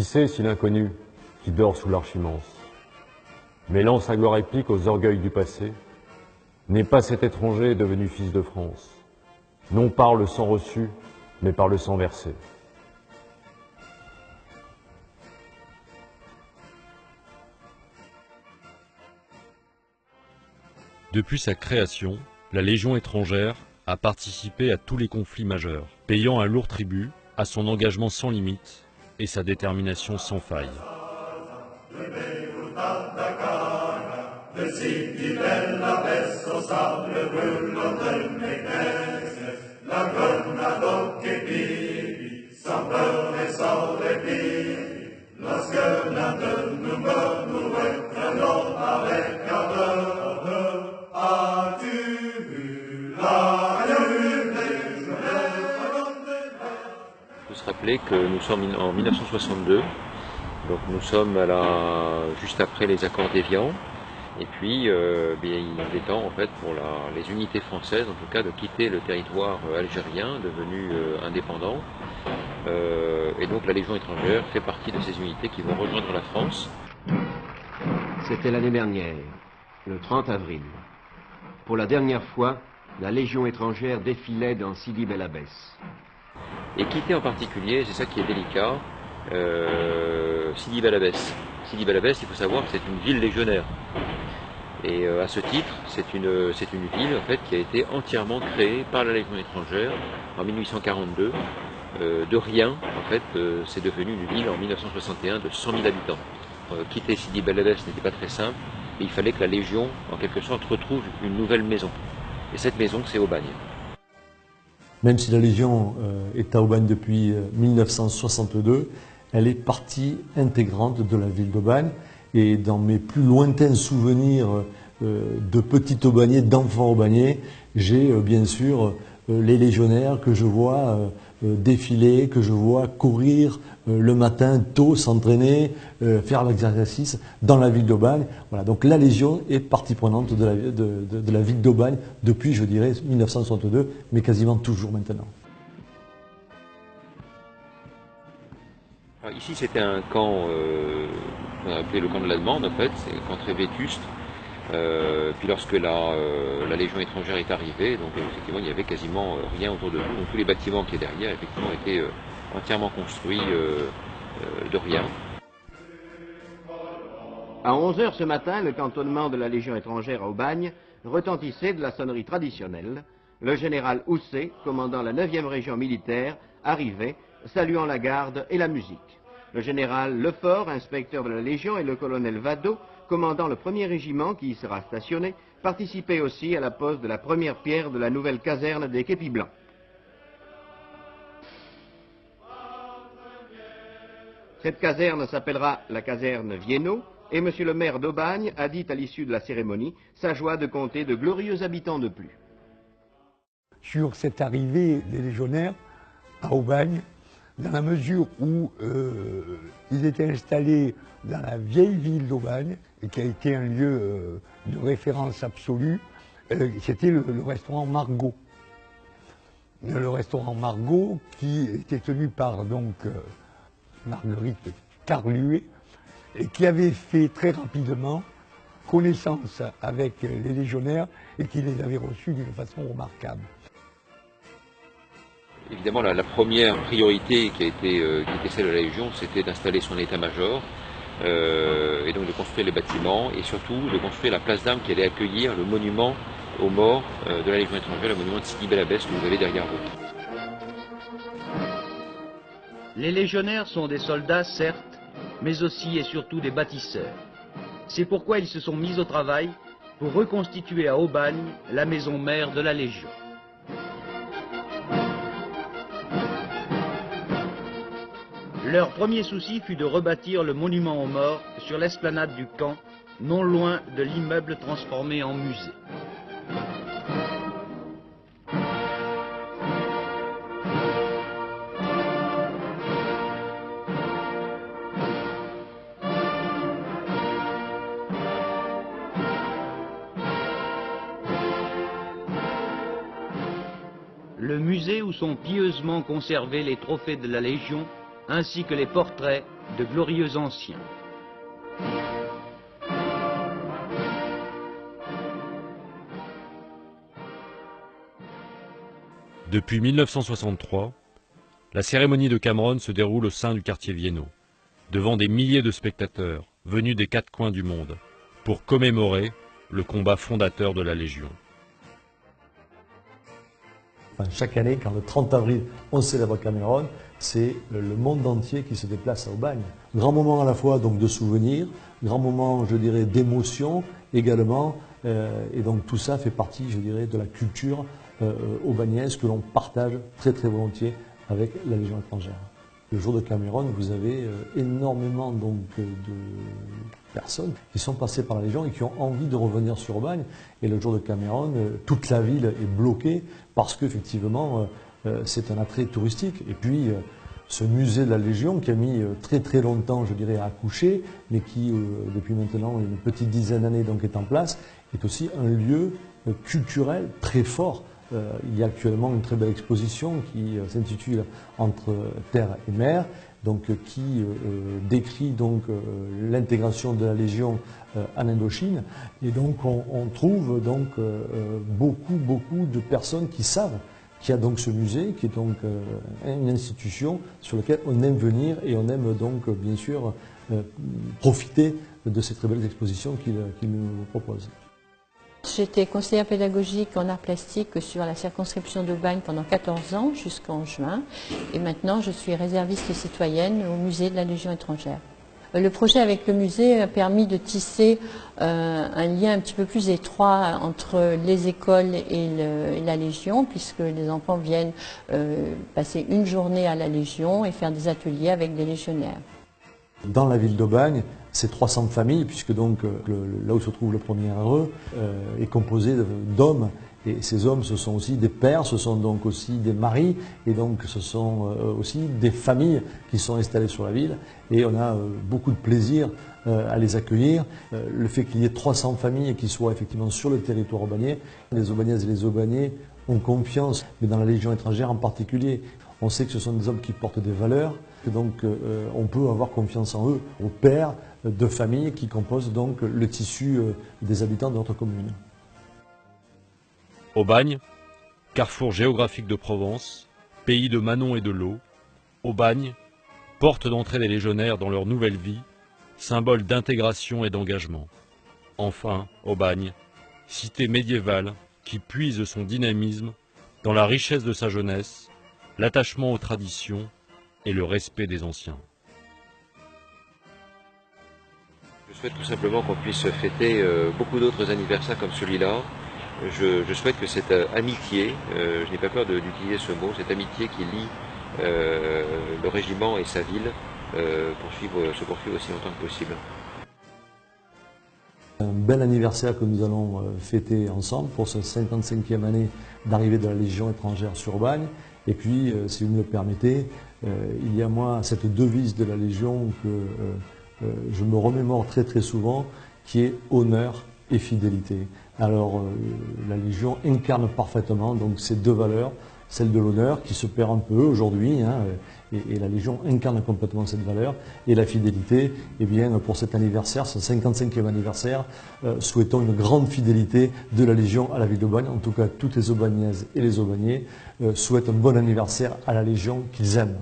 sait si l'inconnu, qui dort sous l'arche immense, mêlant sa gloire épique aux orgueils du passé, n'est pas cet étranger devenu fils de France, non par le sang reçu, mais par le sang versé. Depuis sa création, la Légion étrangère a participé à tous les conflits majeurs, payant un lourd tribut à son engagement sans limite et sa détermination sans faille. Il faut se rappeler que nous sommes en 1962, donc nous sommes juste après les accords d'Évian, et puis il est temps en fait pour les unités françaises, en tout cas, de quitter le territoire algérien devenu indépendant, et donc la Légion étrangère fait partie de ces unités qui vont rejoindre la France. C'était l'année dernière, le 30 avril. Pour la dernière fois, la Légion étrangère défilait dans Sidi Bel Abbès. Et quitter en particulier, c'est ça qui est délicat, Sidi Bel Abbès. Sidi Bel Abbès, il faut savoir que c'est une ville légionnaire. Et à ce titre, c'est une ville en fait, qui a été entièrement créée par la Légion étrangère en 1842. De rien, en fait, c'est devenu une ville en 1961 de 100 000 habitants. Quitter Sidi Bel Abbès n'était pas très simple, mais il fallait que la Légion, en quelque sorte, retrouve une nouvelle maison. Et cette maison, c'est Aubagne. Même si la Légion est à Aubagne depuis 1962, elle est partie intégrante de la ville d'Aubagne. Et dans mes plus lointains souvenirs de petit Aubagnais, d'enfant Aubagnais, j'ai bien sûr les légionnaires que je vois défiler, que je vois courir le matin tôt, s'entraîner, faire l'exercice dans la ville d'Aubagne. Voilà, donc la Légion est partie prenante de la ville d'Aubagne depuis, je dirais, 1962, mais quasiment toujours maintenant. Alors ici, c'était un camp, on a appelé le camp de la demande, en fait, c'est un camp très vétuste. Puis lorsque la Légion étrangère est arrivée, donc effectivement, il n'y avait quasiment rien autour de nous. Donc, tous les bâtiments qui étaient derrière, effectivement, étaient entièrement construits de rien. À 11 h ce matin, le cantonnement de la Légion étrangère à Aubagne retentissait de la sonnerie traditionnelle. Le général Housset, commandant la 9e région militaire, arrivait, saluant la garde et la musique. Le général Lefort, inspecteur de la Légion, et le colonel Vadot, commandant le 1er régiment qui y sera stationné, participaient aussi à la pose de la première pierre de la nouvelle caserne des Képis Blancs. Cette caserne s'appellera la caserne Viennot, et monsieur le maire d'Aubagne a dit à l'issue de la cérémonie sa joie de compter de glorieux habitants de plus. Sur cette arrivée des légionnaires à Aubagne, dans la mesure où ils étaient installés dans la vieille ville d'Aubagne, et qui a été un lieu de référence absolue, c'était le restaurant Margot. Le restaurant Margot, qui était tenu par donc Marguerite Carluet, et qui avait fait très rapidement connaissance avec les légionnaires et qui les avait reçus d'une façon remarquable. Évidemment, la première priorité qui était celle de la Légion, c'était d'installer son état-major, et donc de construire les bâtiments, et surtout de construire la place d'armes qui allait accueillir le monument aux morts de la Légion étrangère, le monument de Sidi Bel Abbès que vous avez derrière vous. Les légionnaires sont des soldats, certes, mais aussi et surtout des bâtisseurs. C'est pourquoi ils se sont mis au travail pour reconstituer à Aubagne la maison mère de la Légion. Leur premier souci fut de rebâtir le monument aux morts sur l'esplanade du camp, non loin de l'immeuble transformé en musée. Le musée où sont pieusement conservés les trophées de la Légion ainsi que les portraits de glorieux anciens. Depuis 1963, la cérémonie de Cameron se déroule au sein du quartier Vienno, devant des milliers de spectateurs venus des quatre coins du monde, pour commémorer le combat fondateur de la Légion. Enfin, chaque année, quand le 30 avril, on célèbre Cameron, c'est le monde entier qui se déplace à Aubagne. Grand moment à la fois donc de souvenirs, grand moment, je dirais, d'émotion également, et donc tout ça fait partie, je dirais, de la culture aubagnaise que l'on partage très très volontiers avec la Légion étrangère. Le jour de Cameron, vous avez énormément donc, de personnes qui sont passées par la Légion et qui ont envie de revenir sur Aubagne. Et le jour de Cameron, toute la ville est bloquée parce qu'effectivement, c'est un attrait touristique. Et puis, ce musée de la Légion qui a mis très très longtemps, je dirais, à accoucher, mais qui, depuis maintenant une petite dizaine d'années donc est en place, est aussi un lieu culturel très fort. Il y a actuellement une très belle exposition qui s'intitule Entre terre et mer, donc qui décrit donc l'intégration de la Légion en Indochine. Et donc on trouve donc beaucoup de personnes qui savent qu'il y a donc ce musée, qui est donc une institution sur laquelle on aime venir et on aime donc bien sûr profiter de ces très belles expositions qu'il nous propose. J'étais conseillère pédagogique en arts plastiques sur la circonscription d'Aubagne pendant 14 ans jusqu'en juin et maintenant je suis réserviste citoyenne au musée de la Légion étrangère. Le projet avec le musée a permis de tisser un lien un petit peu plus étroit entre les écoles et la Légion, puisque les enfants viennent passer une journée à la Légion et faire des ateliers avec des légionnaires. Dans la ville d'Aubagne, c'est 300 familles, puisque donc là où se trouve le premier RE est composé d'hommes. Et ces hommes, ce sont aussi des pères, ce sont donc aussi des maris, et donc ce sont aussi des familles qui sont installées sur la ville. Et on a beaucoup de plaisir à les accueillir. Le fait qu'il y ait 300 familles qui soient effectivement sur le territoire aubagnais, les Aubagnaises et les Aubagnais ont confiance, mais dans la Légion étrangère en particulier. On sait que ce sont des hommes qui portent des valeurs, et donc on peut avoir confiance en eux, aux pères de famille qui composent donc le tissu des habitants de notre commune. Aubagne, carrefour géographique de Provence, pays de Manon et de l'eau, Aubagne, porte d'entrée des légionnaires dans leur nouvelle vie, symbole d'intégration et d'engagement. Enfin, Aubagne, cité médiévale qui puise son dynamisme dans la richesse de sa jeunesse, l'attachement aux traditions et le respect des anciens. Je souhaite tout simplement qu'on puisse fêter beaucoup d'autres anniversaires comme celui-là. Je souhaite que cette amitié, je n'ai pas peur d'utiliser ce mot, cette amitié qui lie le régiment et sa ville se poursuive aussi longtemps que possible. Un bel anniversaire que nous allons fêter ensemble pour cette 55e année d'arrivée de la Légion étrangère sur Aubagne. Et puis, si vous me le permettez, il y a moi cette devise de la Légion que je me remémore très très souvent, qui est honneur et fidélité. Alors, la Légion incarne parfaitement donc ces deux valeurs, celle de l'honneur qui se perd un peu aujourd'hui, hein, et la Légion incarne complètement cette valeur, et la fidélité, eh bien, pour cet anniversaire, ce 55e anniversaire, souhaitons une grande fidélité de la Légion à la ville d'Aubagne. En tout cas, toutes les Aubagnaises et les Aubagnais souhaitent un bon anniversaire à la Légion qu'ils aiment.